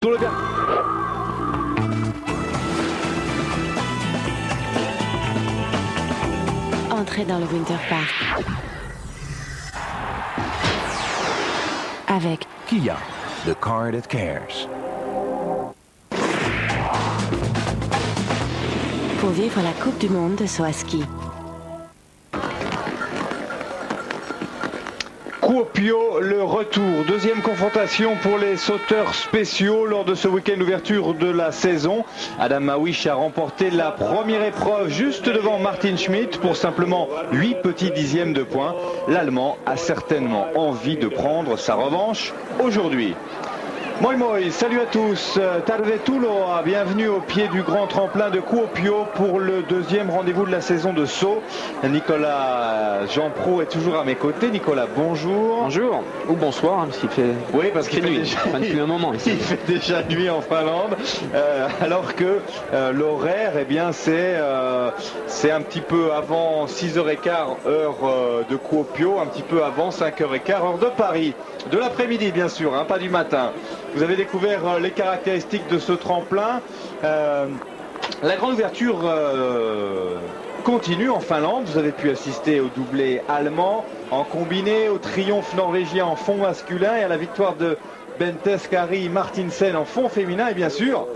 Sur le gars. Entrez dans le Winter Park avec Kia, the car that cares. pour vivre la Coupe du Monde de saut à ski. Kuopio, le retour. Deuxième confrontation pour les sauteurs spéciaux lors de ce week-end d'ouverture de la saison. Adam Mawish a remporté la première épreuve juste devant Martin Schmitt pour simplement 8 petits dixièmes de points. L'Allemand a certainement envie de prendre sa revanche aujourd'hui. Moi moi, salut à tous, Tervetuloa, bienvenue au pied du grand tremplin de Kuopio pour le deuxième rendez-vous de la saison de saut. Nicolas Jean-Pro est toujours à mes côtés. Nicolas, bonjour. Bonjour, ou bonsoir, hein, parce qu'il fait, Oui, parce qu'il fait nuit, déjà... depuis un moment ici. Il fait déjà nuit en Finlande, alors que l'horaire, eh bien, c'est un petit peu avant 6h15 heure de Kuopio, un petit peu avant 5h15 heure de Paris. De l'après-midi, bien sûr, hein, pas du matin. Vous avez découvert les caractéristiques de ce tremplin. La grande ouverture continue en Finlande. Vous avez pu assister au doublé allemand en combiné, au triomphe norvégien en fond masculin et à la victoire de Bentes Kari Martinsen en fond féminin et bien sûr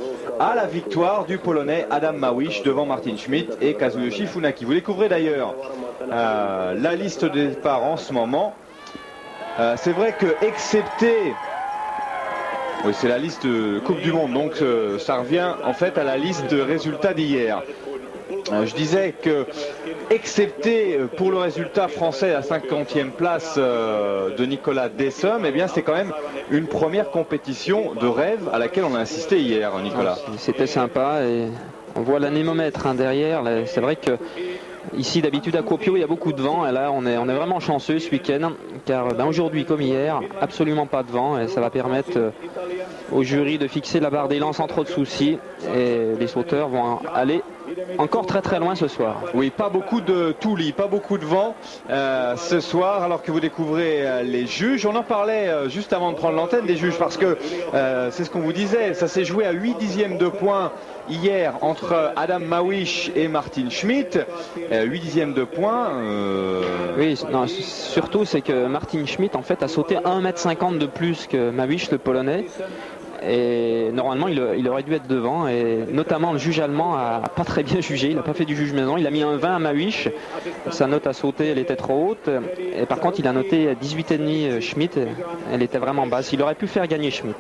à la victoire du Polonais Adam Mawish devant Martin Schmitt et Kazuyoshi Funaki. Vous découvrez d'ailleurs la liste des départs en ce moment. C'est vrai que excepté... Oui, c'est la liste Coupe du Monde, donc ça revient en fait à la liste de résultats d'hier. Je disais que, excepté pour le résultat français à 50e place de Nicolas Dessum, eh bien c'est quand même une première compétition de rêve à laquelle on a assisté hier, Nicolas. C'était sympa et on voit l'anémomètre derrière. C'est vrai que ici d'habitude à Kuopio il y a beaucoup de vent et là on est vraiment chanceux ce week-end car aujourd'hui comme hier absolument pas de vent et ça va permettre au jury de fixer la barre d'élan sans trop de soucis et les sauteurs vont aller encore très très loin ce soir. Oui, pas beaucoup de toulis, pas beaucoup de vent ce soir alors que vous découvrez les juges. On en parlait juste avant de prendre l'antenne des juges parce que c'est ce qu'on vous disait, ça s'est joué à 8 dixièmes de points hier entre Adam Mawish et Martin Schmitt. 8 dixièmes de points. Oui, non, surtout c'est que Martin Schmitt en fait a sauté 1,50 m de plus que Mawish le polonais. Et normalement il aurait dû être devant et notamment le juge allemand a pas très bien jugé, il n'a pas fait du juge maison, il a mis un 20 à Mawish, sa note à sauter elle était trop haute et par contre il a noté 18,5 Schmitt, elle était vraiment basse, il aurait pu faire gagner Schmitt.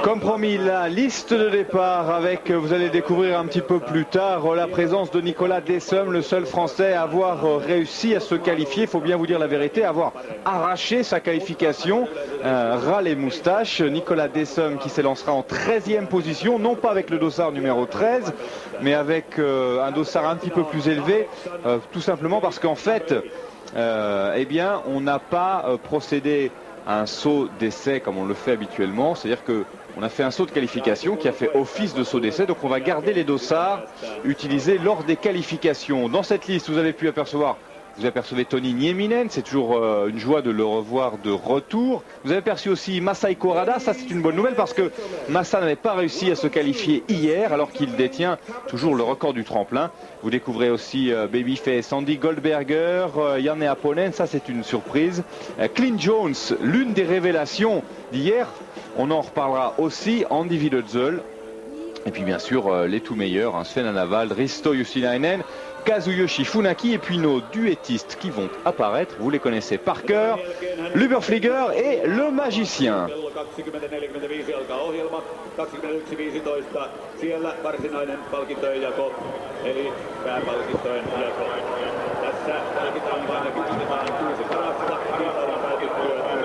Comme promis, la liste de départ avec, vous allez découvrir un petit peu plus tard, la présence de Nicolas Dessum, le seul Français à avoir réussi à se qualifier, il faut bien vous dire la vérité, à avoir arraché sa qualification, ras les moustaches. Nicolas Dessum qui s'élancera en 13e position, non pas avec le dossard numéro 13, mais avec un dossard un petit peu plus élevé, tout simplement parce qu'en fait, eh bien, on n'a pas procédé à un saut d'essai comme on le fait habituellement, c'est-à-dire qu'on a fait un saut de qualification qui a fait office de saut d'essai, donc on va garder les dossards utilisés lors des qualifications. Dans cette liste, vous avez pu apercevoir, vous apercevez Toni Nieminen, c'est toujours une joie de le revoir de retour. Vous avez aperçu aussi Masai Korada, ça c'est une bonne nouvelle parce que Massa n'avait pas réussi à se qualifier hier alors qu'il détient toujours le record du tremplin. Vous découvrez aussi Babyface, Andy Goldberger, Janne Aponen, ça c'est une surprise. Clint Jones, l'une des révélations d'hier, on en reparlera aussi, Andy Wiedersöhl. Et puis bien sûr les tout meilleurs, hein, Sven Anavald, Risto Jussinainen, Kazuyoshi Funaki et puis nos duettistes qui vont apparaître, vous les connaissez par cœur, l'Uberflieger et le magicien.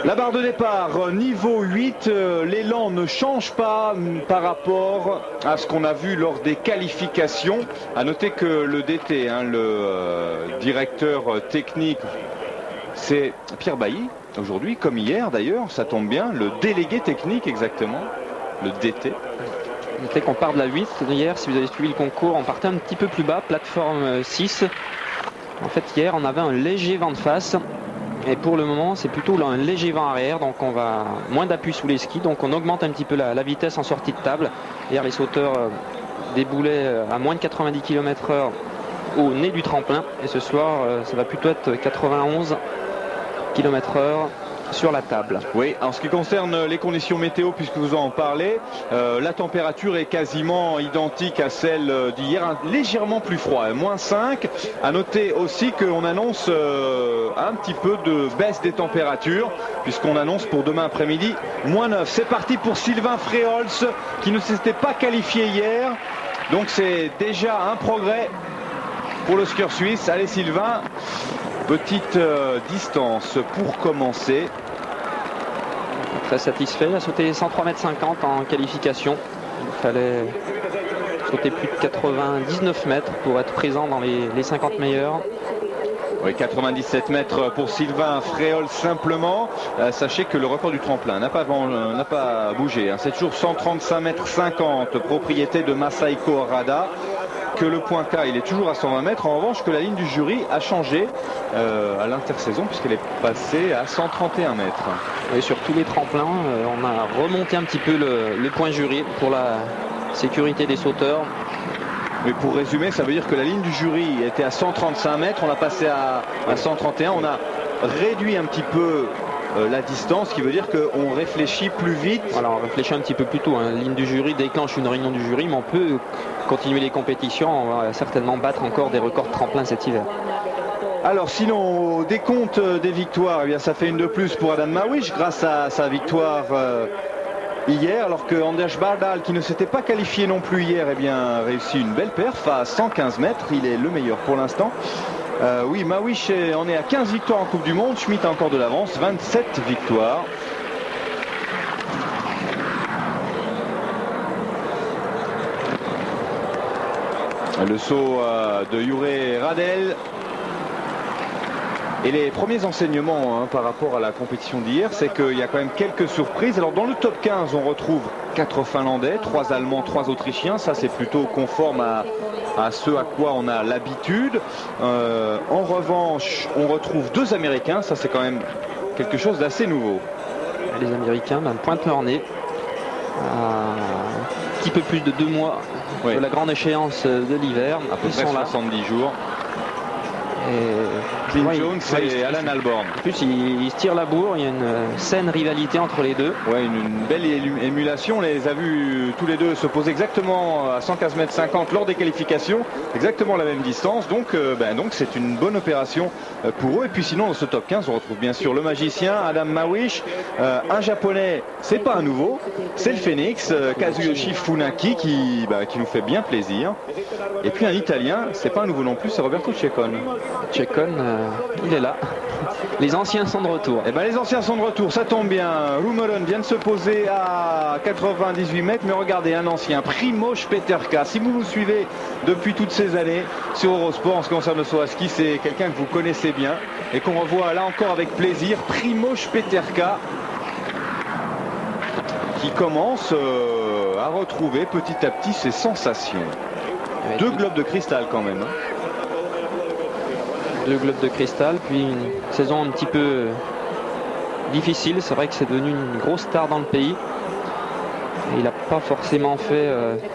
La barre de départ, niveau 8, l'élan ne change pas par rapport à ce qu'on a vu lors des qualifications. À noter que le DT, hein, le directeur technique, c'est Pierre Bailly, aujourd'hui, comme hier d'ailleurs, ça tombe bien, le délégué technique exactement, le DT. Notez qu'on part de la 8 hier, si vous avez suivi le concours, on partait un petit peu plus bas, plateforme 6. En fait, hier, on avait un léger vent de face. Et pour le moment, c'est plutôt là, un léger vent arrière. Donc, on va moins d'appui sous les skis. Donc, on augmente un petit peu la vitesse en sortie de table. Hier, les sauteurs déboulaient à moins de 90 km/h au nez du tremplin. Et ce soir, ça va plutôt être 91 km/h sur la table. Oui, en ce qui concerne les conditions météo, puisque vous en parlez, la température est quasiment identique à celle d'hier, légèrement plus froid, -5. À noter aussi qu'on annonce un petit peu de baisse des températures, puisqu'on annonce pour demain après-midi -9. C'est parti pour Sylvain Fréholz, qui ne s'était pas qualifié hier, donc c'est déjà un progrès pour le skieur suisse. Allez Sylvain, petite distance pour commencer. Très satisfait, il a sauté 103,50 m en qualification. Il fallait sauter plus de 99 mètres pour être présent dans les 50 meilleurs. Oui, 97 mètres pour Sylvain Fréholz simplement. Sachez que le record du tremplin n'a pas bougé. Hein. C'est toujours 135,50 m, propriété de Masaiko Harada. Que le point K, il est toujours à 120 mètres. En revanche, que la ligne du jury a changé à l'intersaison, puisqu'elle est passée à 131 mètres. Et sur tous les tremplins, on a remonté un petit peu le point jury pour la sécurité des sauteurs. Mais pour résumer, ça veut dire que la ligne du jury était à 135 mètres, on l'a passé à 131, on a réduit un petit peu la distance, ce qui veut dire qu'on réfléchit plus vite. Voilà, on réfléchit un petit peu plus tôt. Hein. La ligne du jury déclenche une réunion du jury, mais on peut continuer les compétitions. On va certainement battre encore des records de tremplin cet hiver. Alors sinon, au décompte des victoires, eh bien, ça fait une de plus pour Adam Mawish grâce à sa victoire hier, alors que Anders Bardal, qui ne s'était pas qualifié non plus hier, eh bien, réussit une belle perf à 115 mètres. Il est le meilleur pour l'instant. Oui, Mawish en est à 15 victoires en Coupe du Monde. Schmitt a encore de l'avance, 27 victoires. Le saut de Jure Radel. Et les premiers enseignements par rapport à la compétition d'hier, c'est qu'il y a quand même quelques surprises. Alors dans le top 15, on retrouve 4 Finlandais, 3 Allemands, 3 Autrichiens. Ça, c'est plutôt conforme à ce à quoi on a l'habitude. En revanche, on retrouve 2 Américains. Ça, c'est quand même quelque chose d'assez nouveau. Les Américains pointent leur nez à un petit peu plus de 2 mois de la grande échéance de l'hiver. À peu près 70 jours. Clint Jones et Alan Alborn. En plus, ils se tirent la bourre. Il y a une saine rivalité entre les deux. Ouais, une belle émulation. On les a vus tous les deux se poser exactement à 115,50 m lors des qualifications, exactement la même distance. Donc c'est une bonne opération pour eux. Et puis sinon, dans ce top 15, on retrouve bien sûr le magicien Adam Mawish, un japonais, c'est pas un nouveau, c'est le Phoenix, Kazuyoshi Funaki qui nous fait bien plaisir. Et puis un italien, c'est pas un nouveau non plus, c'est Roberto Ceccone. Ceccone, il est là. Les anciens sont de retour. Et les anciens sont de retour, ça tombe bien. Rumolen vient de se poser à 98 mètres, mais regardez, un ancien, Primož Peterka. Si vous nous suivez depuis toutes ces années sur Eurosport en ce qui concerne le saut à ski, c'est quelqu'un que vous connaissez bien et qu'on revoit là encore avec plaisir. Primož Peterka qui commence à retrouver petit à petit ses sensations. 2 globes de cristal quand même. 2 globes de cristal, puis une saison un petit peu difficile. C'est vrai que c'est devenu une grosse star dans le pays. Et il n'a pas forcément fait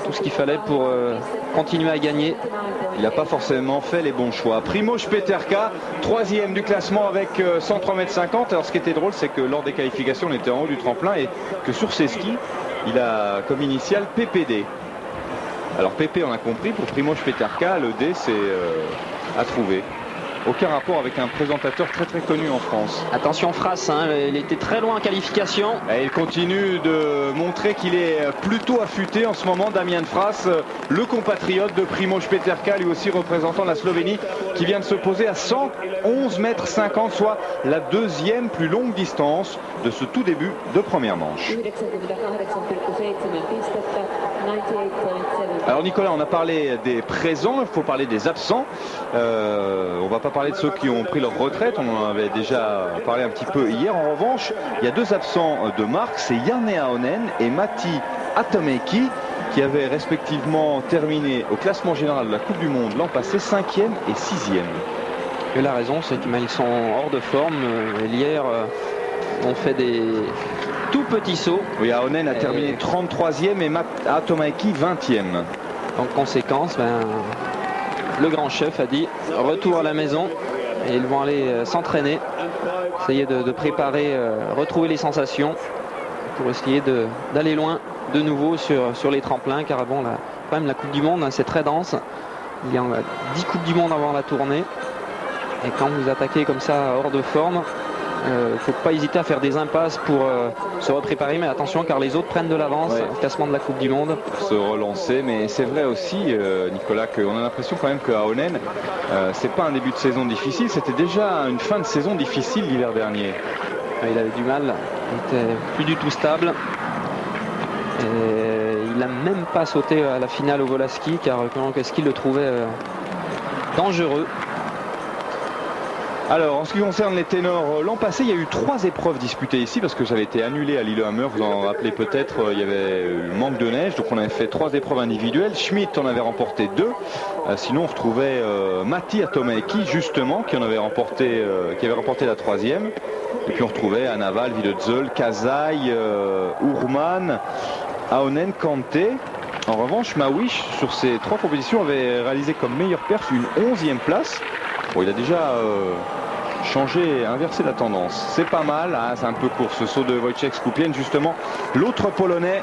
tout ce qu'il fallait pour continuer à gagner. Il n'a pas forcément fait les bons choix. Primož Peterka, 3e du classement avec 103,50 m. Alors ce qui était drôle, c'est que lors des qualifications, on était en haut du tremplin et que sur ses skis, il a comme initiale PPD. Alors PP, on a compris, pour Primož Peterka, le D, c'est à trouver. Aucun rapport avec un présentateur très très connu en France. Attention Frass, il était très loin en qualification. Et il continue de montrer qu'il est plutôt affûté en ce moment. Damien Frass, le compatriote de Primož Peterka, lui aussi représentant la Slovénie, qui vient de se poser à 111,50 m, soit la 2e plus longue distance de ce tout début de première manche. Alors Nicolas, on a parlé des présents, il faut parler des absents. On va pas parler de ceux qui ont pris leur retraite, on en avait déjà parlé un petit peu hier. En revanche, il y a 2 absents de marque, c'est Janne Ahonen et Matti Atomäki, qui avaient respectivement terminé au classement général de la Coupe du Monde l'an passé 5e et 6e. Et la raison, c'est qu'ils sont hors de forme. Hier, on fait des tout petits sauts. Oui, Ahonen a terminé 33e et Matt Atomaiki 20e. En conséquence, le grand chef a dit retour à la maison et ils vont aller s'entraîner, essayer de préparer, retrouver les sensations pour essayer d'aller loin de nouveau sur les tremplins, car bon, quand même la Coupe du Monde, hein, c'est très dense. Il y a 10 Coupes du Monde avant la tournée et quand vous attaquez comme ça hors de forme, il ne faut pas hésiter à faire des impasses pour se repréparer, mais attention car les autres prennent de l'avance au classement de la Coupe du Monde. Pour se relancer, mais c'est vrai aussi, Nicolas, qu'on a l'impression quand même que Ahonen, c'est pas un début de saison difficile, c'était déjà une fin de saison difficile l'hiver dernier. Il avait du mal, il était plus du tout stable. Et il n'a même pas sauté à la finale au Volaski, car Keselowski le trouvait dangereux. Alors, en ce qui concerne les ténors, l'an passé, il y a eu 3 épreuves disputées ici parce que ça avait été annulé à Lillehammer. Vous en rappelez peut-être, il y avait eu manque de neige, donc on avait fait 3 épreuves individuelles. Schmidt en avait remporté 2. Sinon, on retrouvait Matti Atomaiki, justement, qui avait remporté la 3e. Et puis on retrouvait Anaval, Videtzel, Kazai, Urman, Ahonen, Kanté. En revanche, Mawish, sur ces 3 compétitions, avait réalisé comme meilleure perf une 11e place. Bon, il a déjà inversé la tendance. C'est pas mal, hein, c'est un peu court ce saut de Wojciech Skupien, justement, l'autre Polonais.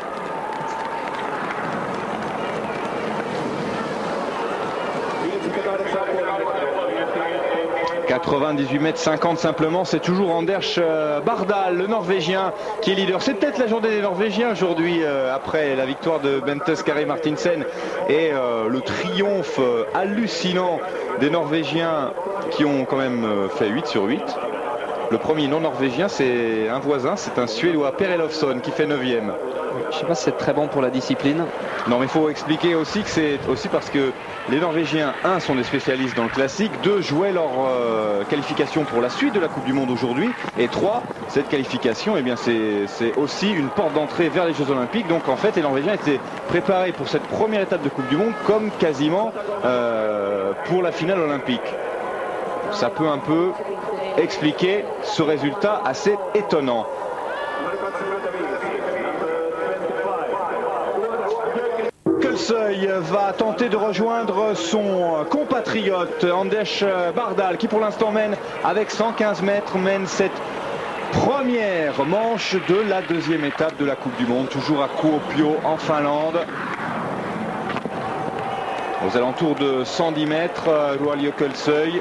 « 98,50 m simplement, c'est toujours Anders Bardal, le Norvégien, qui est leader. C'est peut-être la journée des Norvégiens aujourd'hui, après la victoire de Bente Skari Martinsen et le triomphe hallucinant des Norvégiens qui ont quand même fait 8 sur 8. Le premier non-norvégien, c'est un voisin, c'est un Suédois, Per Elofsson, qui fait 9e. Je ne sais pas si c'est très bon pour la discipline. Non, mais il faut expliquer aussi que c'est aussi parce que les Norvégiens, 1, sont des spécialistes dans le classique, 2, jouaient leur qualification pour la suite de la Coupe du Monde aujourd'hui, et 3, cette qualification, eh bien, c'est aussi une porte d'entrée vers les Jeux Olympiques. Donc en fait, les Norvégiens étaient préparés pour cette première étape de Coupe du Monde comme quasiment pour la finale olympique. Ça peut un peu expliquer ce résultat assez étonnant. Kelsøy va tenter de rejoindre son compatriote Anders Bardal, qui pour l'instant mène avec 115 mètres, mène cette première manche de la 2e étape de la Coupe du Monde, toujours à Kuopio en Finlande. Aux alentours de 110 mètres, Rualio Kelsøy.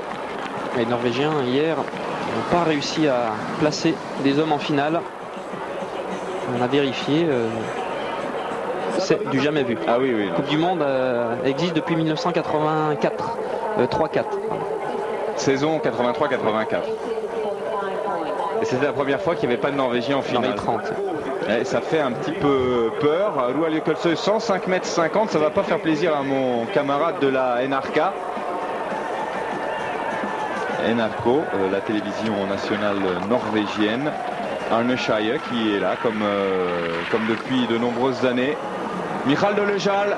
Les Norvégiens hier n'ont pas réussi à placer des hommes en finale. On a vérifié, c'est du jamais vu. Ah oui, oui. La Coupe du Monde existe depuis 1984, 3-4. Saison 83-84. Et c'était la première fois qu'il n'y avait pas de Norvégien en finale. Dans les 30. Et ça fait un petit peu peur. Rualio Kelsøy, 105 mètres 50, ça va pas faire plaisir à mon camarade de la NRK. NRK, la télévision nationale norvégienne. Arne Scheie qui est là comme depuis de nombreuses années. Michal Dolejal,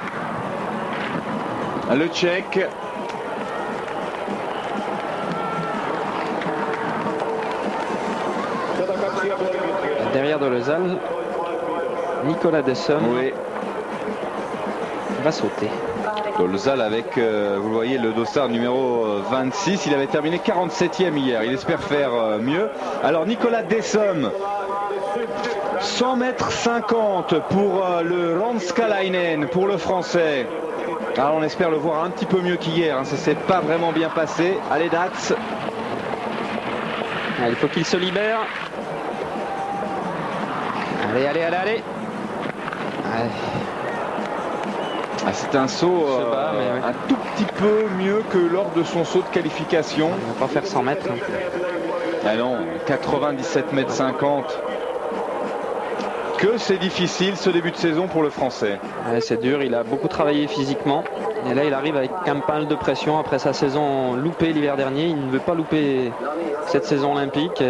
le Tchèque. Derrière Dolejal, Nicolas Dessum, oui, va sauter. Dolezal avec, vous le voyez, le dossard numéro 26. Il avait terminé 47e hier. Il espère faire mieux. Alors Nicolas Dessum, 100 mètres 50 pour le Ranskalainen, pour le Français. Alors on espère le voir un petit peu mieux qu'hier. Hein. Ça s'est pas vraiment bien passé. Allez Dats. Il faut qu'il se libère. Allez, allez, allez, allez. Allez. Ah, c'est un saut un tout petit peu mieux que lors de son saut de qualification. Il ne va pas faire 100 mètres. Ah non, 97 mètres 50. Que c'est difficile ce début de saison pour le Français. Ouais, c'est dur, il a beaucoup travaillé physiquement. Et là, il arrive avec un pal de pression après sa saison loupée l'hiver dernier. Il ne veut pas louper cette saison olympique.